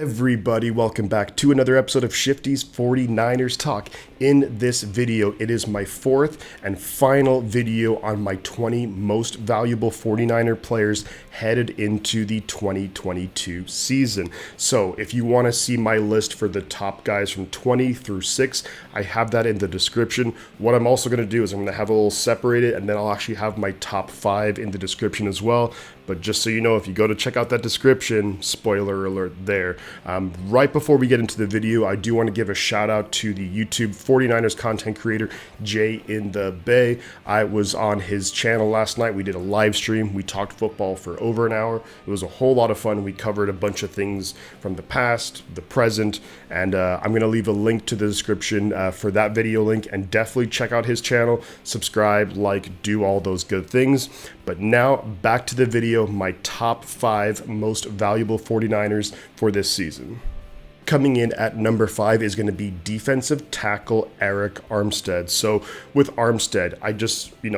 Everybody, welcome back to another episode of Shifty's 49ers Talk. In this video, it is my fourth and final video on my 20 most valuable 49er players headed into the 2022 season. So if you want to see my list for the top guys from 20 through 6, I have that in the description. What I'm also going to do is I'm going to have a little separated, and then I'll actually have my top 5 in the description as well. But just so you know, if you go to check out that description, spoiler alert there. Right before we get into the video, I do want to give a shout out to the YouTube 49ers content creator, Jay in the Bay. I was on his channel last night. We did a live stream. We talked football for over an hour. It was a whole lot of fun. We covered a bunch of things from the past, the present, and I'm going to leave a link to the description for that video link, and definitely check out his channel, subscribe, like, do all those good things. But now back to the video, my top 5 most valuable 49ers for this season. Coming in at number 5 is going to be defensive tackle Arik Armstead. So with Armstead,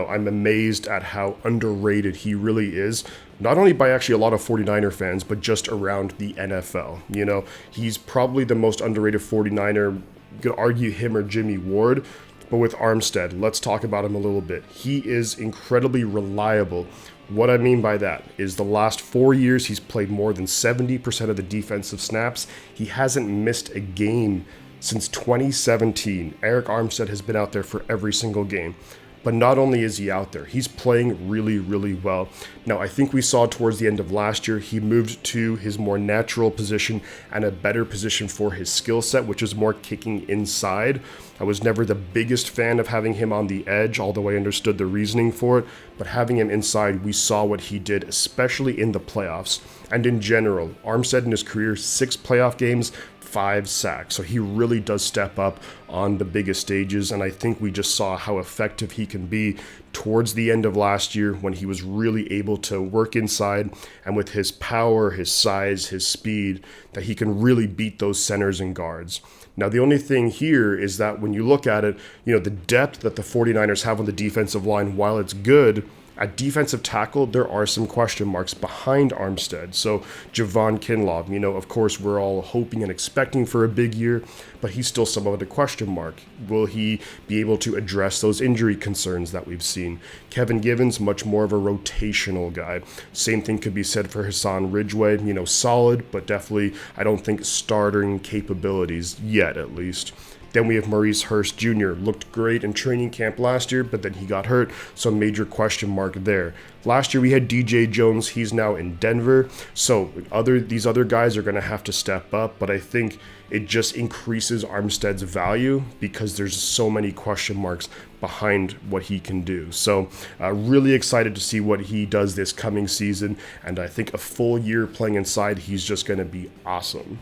I'm amazed at how underrated he really is. Not only by actually a lot of 49er fans, but just around the NFL. You know, he's probably the most underrated 49er. You could argue him or Jimmie Ward. But with Armstead, let's talk about him a little bit. He is incredibly reliable. What I mean by that is the last 4 years, he's played more than 70% of the defensive snaps. He hasn't missed a game since 2017. Arik Armstead has been out there for every single game. But not only is he out there, he's playing really, really well. Now, I think we saw towards the end of last year, he moved to his more natural position and a better position for his skill set, which is more kicking inside. I was never the biggest fan of having him on the edge, although I understood the reasoning for it. But having him inside, we saw what he did, especially in the playoffs. And in general, Armstead in his career, 6 playoff games, 5 sacks. So he really does step up on the biggest stages, and I think we just saw how effective he can be towards the end of last year when he was really able to work inside, and with his power, his size, his speed, that he can really beat those centers and guards. Now, the only thing here is that when you look at it, the depth that the 49ers have on the defensive line, while it's good, at defensive tackle, there are some question marks behind Armstead. So Javon Kinlaw, of course, we're all hoping and expecting for a big year, but he's still somewhat of a question mark. Will he be able to address those injury concerns that we've seen? Kevin Givens, much more of a rotational guy. Same thing could be said for Hassan Ridgeway, solid, but definitely, I don't think starting capabilities yet, at least. Then we have Maurice Hurst Jr. Looked great in training camp last year, but then he got hurt, so major question mark there. Last year we had DJ Jones. He's now in Denver, so these other guys are going to have to step up, but I think it just increases Armstead's value because there's so many question marks behind what he can do. So really excited to see what he does this coming season, and I think a full year playing inside, he's just going to be awesome.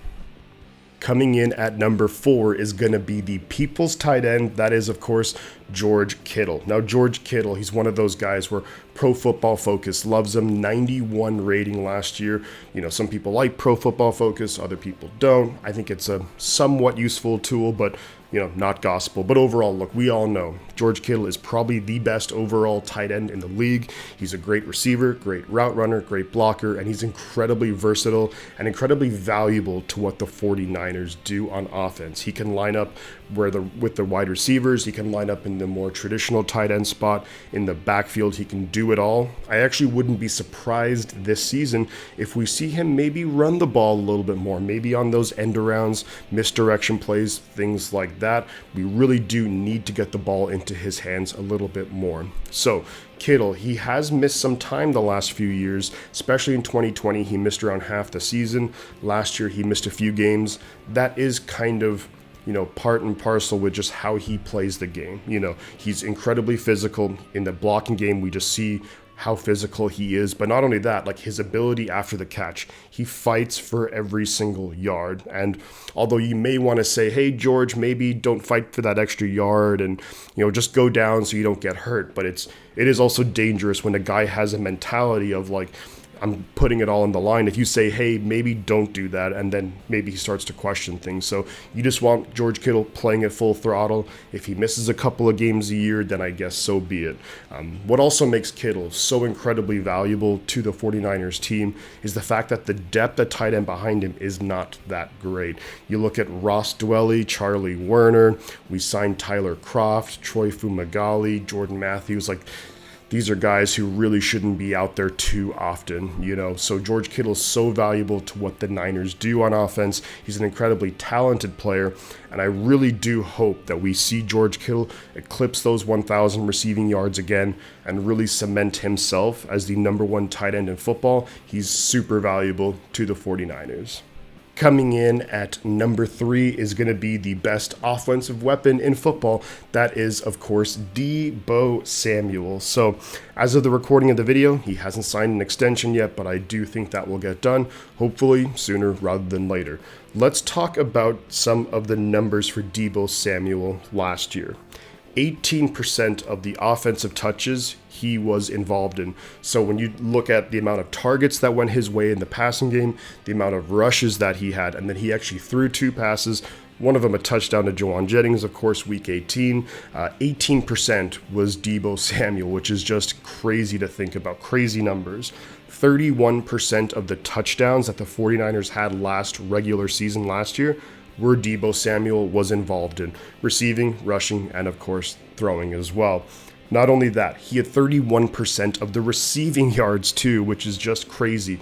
Coming in at number 4 is going to be the people's tight end. That is, of course, George Kittle. Now, George Kittle, he's one of those guys where Pro Football Focus loves him. 91 rating last year. Some people like Pro Football Focus, other people don't. I think it's a somewhat useful tool, but not gospel. But overall, look, we all know George Kittle is probably the best overall tight end in the league. He's a great receiver, great route runner, great blocker, and he's incredibly versatile and incredibly valuable to what the 49ers do on offense. He can line up with the wide receivers. He can line up in the more traditional tight end spot. In the backfield, he can do it all. I actually wouldn't be surprised this season if we see him maybe run the ball a little bit more, maybe on those end arounds, misdirection plays, things like that. We really do need to get the ball into his hands a little bit more. So Kittle, he has missed some time the last few years, especially in 2020. He missed around half the season. Last year, he missed a few games. That is kind of part and parcel with just how he plays the game. He's incredibly physical. In the blocking game, we just see how physical he is. But not only that, like his ability after the catch, he fights for every single yard. And although you may want to say, hey, George, maybe don't fight for that extra yard and, just go down so you don't get hurt. But it is also dangerous when a guy has a mentality of like, I'm putting it all on the line. If you say, hey, maybe don't do that, and then maybe he starts to question things. So you just want George Kittle playing at full throttle. If he misses a couple of games a year, then I guess so be it. What also makes Kittle so incredibly valuable to the 49ers team is the fact that the depth at tight end behind him is not that great. You look at Ross Dwelley, Charlie Werner, we signed Tyler Kroft, Troy Fumagalli, Jordan Matthews, these are guys who really shouldn't be out there too often, So George Kittle is so valuable to what the Niners do on offense. He's an incredibly talented player, and I really do hope that we see George Kittle eclipse those 1,000 receiving yards again and really cement himself as the number one tight end in football. He's super valuable to the 49ers. Coming in at number 3 is going to be the best offensive weapon in football. That is, of course, Deebo Samuel. So as of the recording of the video, he hasn't signed an extension yet, but I do think that will get done, hopefully sooner rather than later. Let's talk about some of the numbers for Deebo Samuel last year. 18% of the offensive touches he was involved in. So when you look at the amount of targets that went his way in the passing game, the amount of rushes that he had, and then he actually threw 2 passes, one of them a touchdown to Jauan Jennings, of course, week 18. 18% was Deebo Samuel, which is just crazy to think about, crazy numbers. 31% of the touchdowns that the 49ers had last regular season last year were Deebo Samuel was involved in, receiving, rushing, and of course throwing as well. Not only that, he had 31% of the receiving yards too, which is just crazy.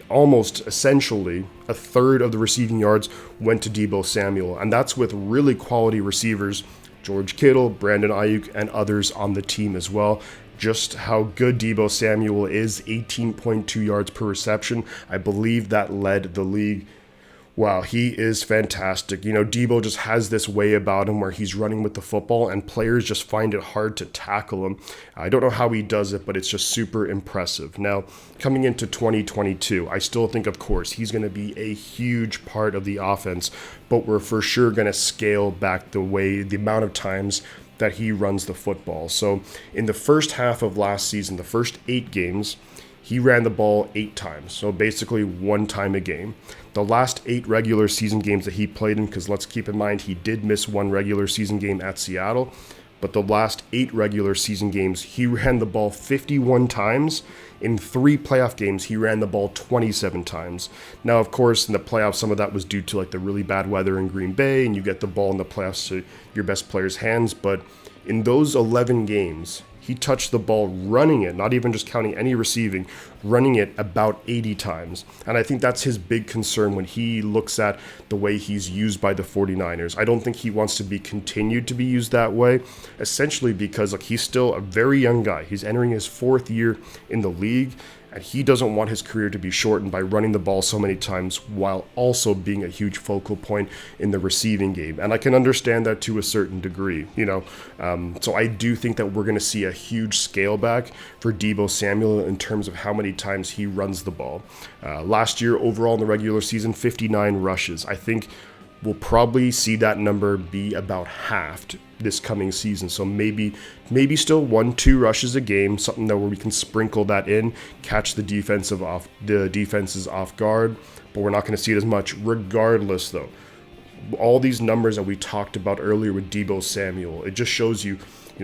Almost essentially a third of the receiving yards went to Deebo Samuel, and that's with really quality receivers, George Kittle, Brandon Aiyuk, and others on the team as well. Just how good Deebo Samuel is, 18.2 yards per reception. I believe that led the league. Wow, he is fantastic. Deebo just has this way about him where he's running with the football and players just find it hard to tackle him. I don't know how he does it, but it's just super impressive. Now, coming into 2022, I still think, of course, he's going to be a huge part of the offense, but we're for sure going to scale back the amount of times that he runs the football. So in the first half of last season, the first 8 games, he ran the ball 8 times, so basically 1 time a game. The last 8 regular season games that he played in, because let's keep in mind he did miss 1 regular season game at Seattle, but the last 8 regular season games, he ran the ball 51 times. In 3 playoff games, he ran the ball 27 times. Now, of course, in the playoffs, some of that was due to the really bad weather in Green Bay, and you get the ball in the playoffs to your best player's hands, but in those 11 games, he touched the ball running it, not even just counting any receiving, running it about 80 times. And I think that's his big concern when he looks at the way he's used by the 49ers. I don't think he wants to be continued to be used that way, essentially because he's still a very young guy. He's entering his 4th year in the league, and he doesn't want his career to be shortened by running the ball so many times while also being a huge focal point in the receiving game. And I can understand that to a certain degree, So I do think that we're going to see a huge scale back for Deebo Samuel in terms of how many times he runs the ball. Last year, overall in the regular season, 59 rushes. I think we'll probably see that number be about halved this coming season. So maybe still 1-2 rushes a game, something that where we can sprinkle that in, catch the defenses off guard, but we're not going to see it as much. Regardless, though, all these numbers that we talked about earlier with Deebo Samuel, it just shows you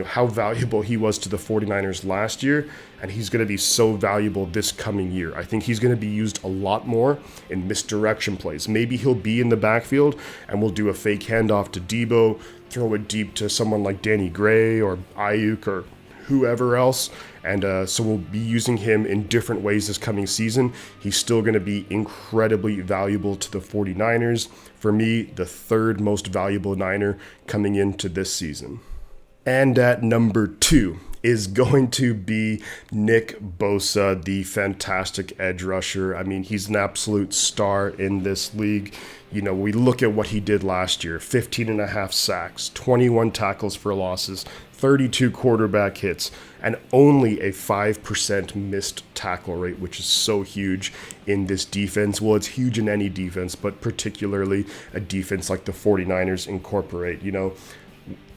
how valuable he was to the 49ers last year, and he's going to be so valuable this coming year. I think he's going to be used a lot more in misdirection plays. Maybe he'll be in the backfield, and we'll do a fake handoff to Deebo, throw it deep to someone like Danny Gray or Aiyuk or whoever else, and so we'll be using him in different ways this coming season. He's still going to be incredibly valuable to the 49ers. For me, the 3rd most valuable Niner coming into this season. And at number 2 is going to be Nick Bosa, the fantastic edge rusher. I mean, he's an absolute star in this league. We look at what he did last year, 15.5 sacks, 21 tackles for losses, 32 quarterback hits, and only a 5% missed tackle rate, which is so huge in this defense. Well, it's huge in any defense, but particularly a defense like the 49ers incorporate.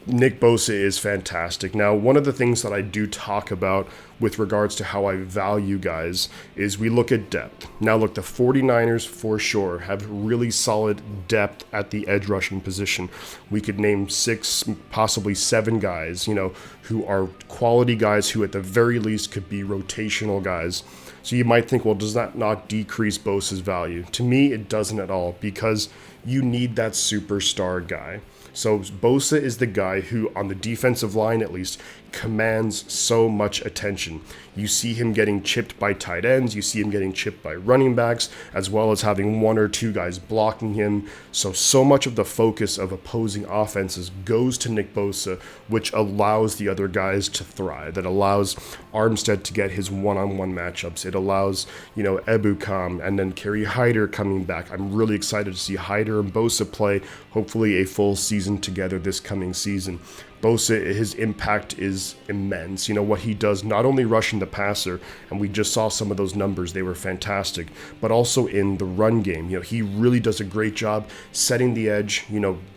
Nick Bosa is fantastic. Now, one of the things that I do talk about with regards to how I value guys is we look at depth. Now, look, the 49ers for sure have really solid depth at the edge rushing position. We could name 6, possibly 7 guys, who are quality guys who at the very least could be rotational guys. So you might think, well, does that not decrease Bosa's value? To me, it doesn't at all, because you need that superstar guy. So Bosa is the guy who, on the defensive line at least, commands so much attention. You see him getting chipped by tight ends, you see him getting chipped by running backs, as well as having 1 or 2 guys blocking him. So much of the focus of opposing offenses goes to Nick Bosa, which allows the other guys to thrive. That allows Armstead to get his one-on-one matchups. It allows, Ebukam and then Kerry Hyder coming back. I'm really excited to see Hyder and Bosa play, hopefully a full season together this coming season. Bosa, his impact is immense. What he does, not only rushing the passer, and we just saw some of those numbers, they were fantastic, but also in the run game. He really does a great job setting the edge,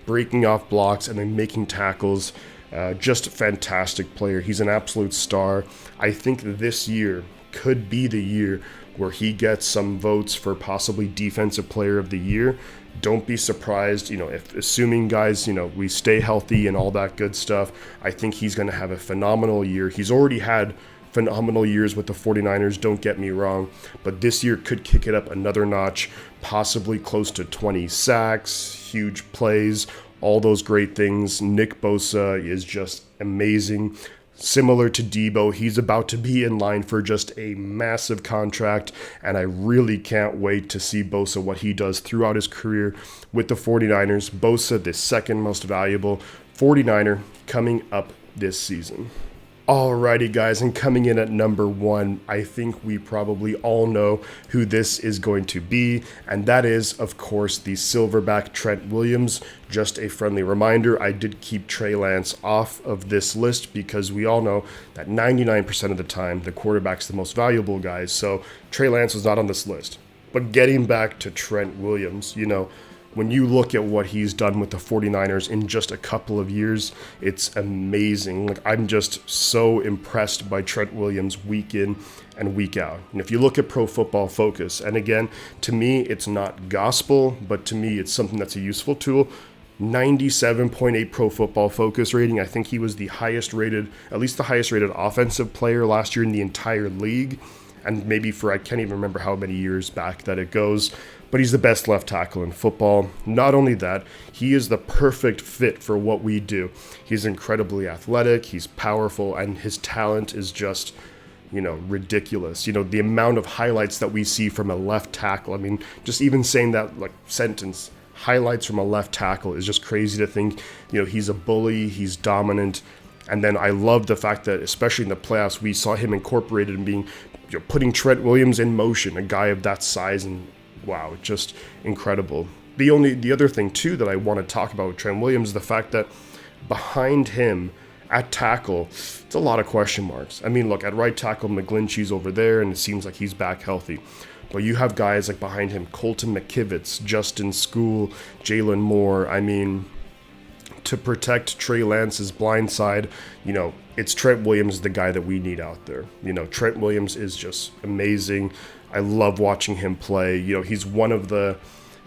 breaking off blocks and then making tackles. Just a fantastic player. He's an absolute star. I think this year could be the year where he gets some votes for possibly Defensive Player of the Year. Don't be surprised, if assuming guys, we stay healthy and all that good stuff, I think he's going to have a phenomenal year. He's already had phenomenal years with the 49ers, don't get me wrong, but this year could kick it up another notch, possibly close to 20 sacks, huge plays, all those great things. Nick Bosa is just amazing. Similar to Deebo, he's about to be in line for just a massive contract, and I really can't wait to see Bosa, what he does throughout his career with the 49ers. Bosa, the second most valuable 49er coming up this season. Alrighty guys, and coming in at number 1, I think we probably all know who this is going to be, and that is, of course, the silverback Trent Williams. Just a friendly reminder, I did keep Trey Lance off of this list because we all know that 99% of the time, the quarterback's the most valuable guys, so Trey Lance was not on this list. But getting back to Trent Williams, when you look at what he's done with the 49ers in just a couple of years, it's amazing. I'm just so impressed by Trent Williams week in and week out. And if you look at Pro Football Focus, and again, to me, it's not gospel, but to me, it's something that's a useful tool. 97.8 Pro Football Focus rating. I think he was the highest rated, at least the highest rated offensive player last year in the entire league. And maybe I can't even remember how many years back that it goes, but he's the best left tackle in football. Not only that, he is the perfect fit for what we do. He's incredibly athletic, he's powerful, and his talent is just, ridiculous. The amount of highlights that we see from a left tackle. I mean, just even saying that sentence, highlights from a left tackle, is just crazy to think. He's a bully, he's dominant. And then I love the fact that, especially in the playoffs, we saw him incorporated in being, putting Trent Williams in motion, a guy of that size, and wow, just incredible. The other thing too that I want to talk about with Trent Williams is the fact that behind him at tackle, it's a lot of question marks. I mean, look, at right tackle, McGlinchey's over there, and it seems like he's back healthy. But you have guys like behind him, Colton McKivitz, Justin School, Jalen Moore. I mean, to protect Trey Lance's blind side, it's Trent Williams, the guy that we need out there. Trent Williams is just amazing. I love watching him play. He's one of the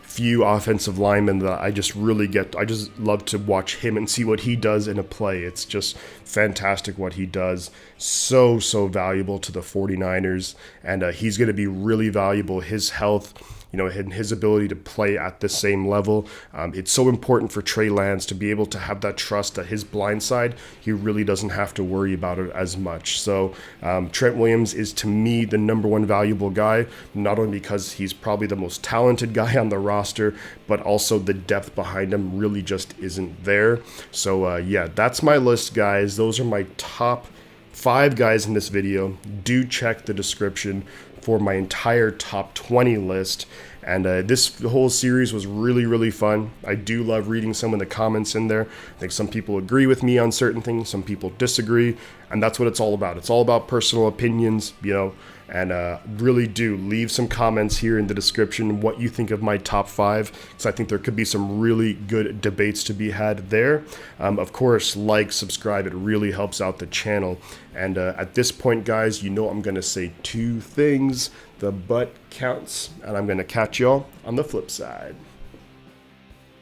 few offensive linemen that I just love to watch him and see what he does in a play. It's just fantastic what he does. So valuable to the 49ers, and he's going to be really valuable. His health, and his ability to play at the same level. It's so important for Trey Lance to be able to have that trust that his blind side, he really doesn't have to worry about it as much. So Trent Williams is, to me, the number 1 valuable guy, not only because he's probably the most talented guy on the roster, but also the depth behind him really just isn't there. So that's my list, guys. Those are my top 5 guys in this video. Do check the description for my entire top 20 list. And this whole series was really, really fun. I do love reading some of the comments in there. I think some people agree with me on certain things, some people disagree, and that's what it's all about. It's all about personal opinions, you know, and really do leave some comments here in the description what you think of my top 5, because I think there could be some really good debates to be had there. Of course, like, subscribe, it really helps out the channel. And at this point, guys, you know I'm going to say 2 things. The butt counts, and I'm going to catch y'all on the flip side.